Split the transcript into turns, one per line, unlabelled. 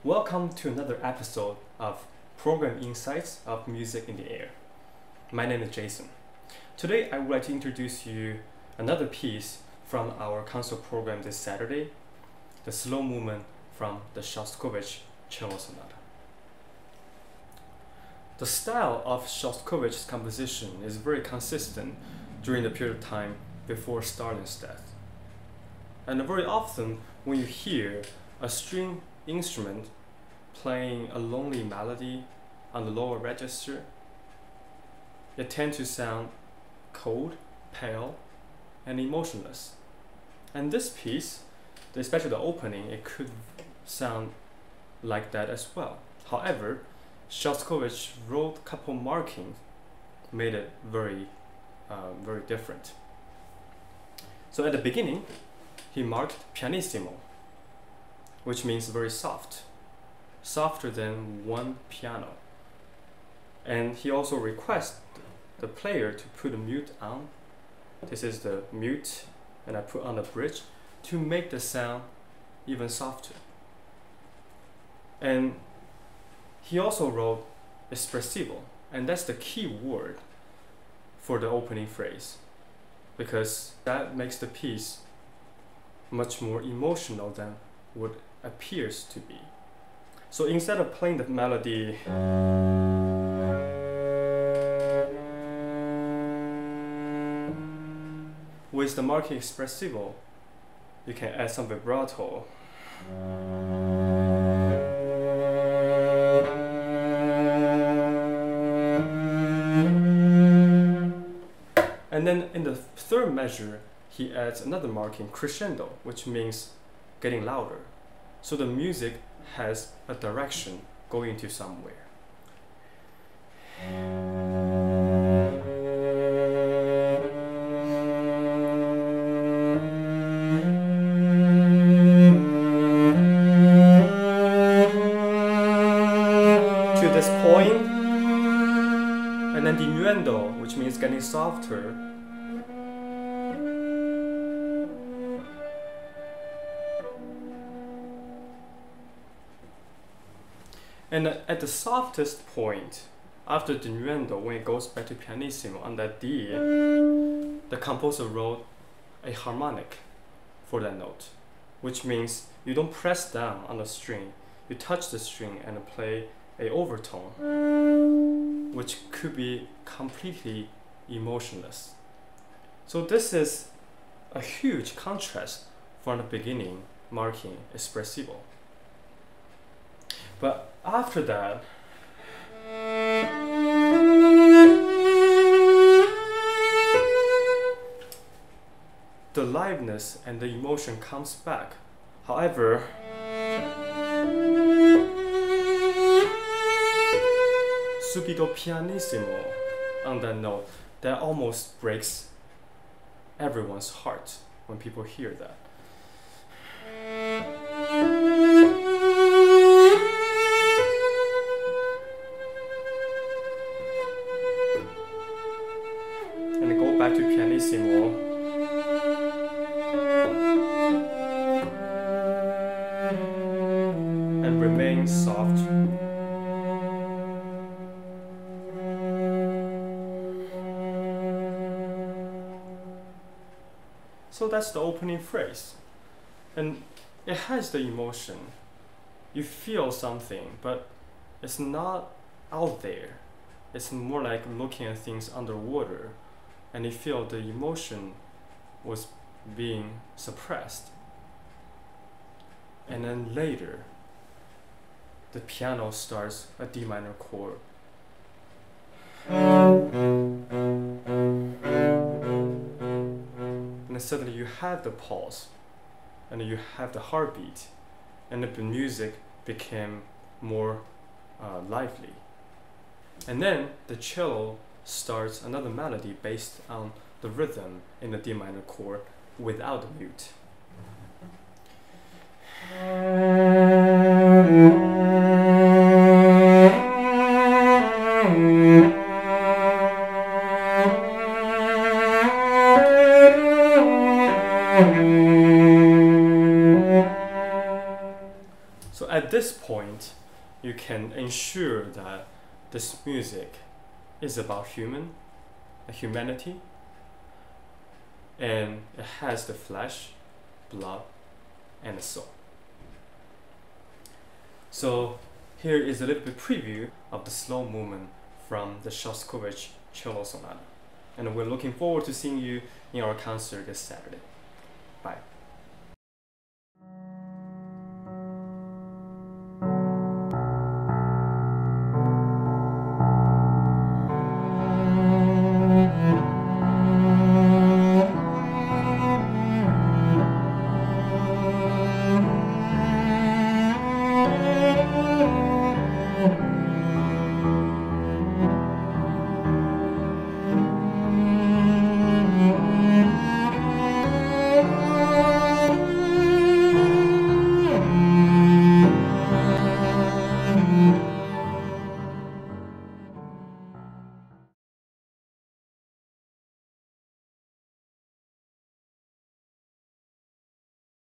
Welcome to another episode of Program Insights of Music in the Air. My name is Jason. Today I would like to introduce you another piece from our concert program this Saturday, the slow movement from the Shostakovich Cello Sonata. The style of Shostakovich's composition is very consistent during the period of time before Stalin's death. And very often when you hear a string instrument playing a lonely melody on the lower register, it tends to sound cold, pale, and emotionless. And this piece, especially the opening, it could sound like that as well. However, Shostakovich wrote a couple markings, made it very different. So at the beginning, he marked pianissimo, which means very soft, softer than one piano. And he also requests the player to put a mute on. This is the mute, and I put on the bridge to make the sound even softer. And he also wrote espressivo, and that's the key word for the opening phrase, because that makes the piece much more emotional than what appears to be. So instead of playing the melody with the marking espressivo, you can add some vibrato. And then in the third measure, he adds another marking, crescendo, which means getting louder. So the music has a direction going to somewhere. To this point, and then diminuendo, which means getting softer. And at the softest point, after diminuendo, when it goes back to pianissimo on that D, the composer wrote a harmonic for that note, which means you don't press down on the string, you touch the string and play a overtone, which could be completely emotionless. So this is a huge contrast from the beginning, marking espressivo. But after that, the liveliness and the emotion comes back. However, subito pianissimo on that note, that almost breaks everyone's heart when people hear that. And go back to pianissimo. And remain soft. So that's the opening phrase. And it has the emotion. You feel something, but it's not out there. It's more like looking at things underwater, and you feel the emotion was being suppressed. And then later, the piano starts a D minor chord. And then suddenly you have the pulse, and you have the heartbeat, and the music became more lively. And then the cello starts another melody based on the rhythm in the D minor chord without the mute. So at this point, you can ensure that this music is about humanity, and it has the flesh, blood, and the soul. So here is a little bit preview of the slow movement from the Shostakovich Cello Sonata. And we're looking forward to seeing you in our concert this Saturday.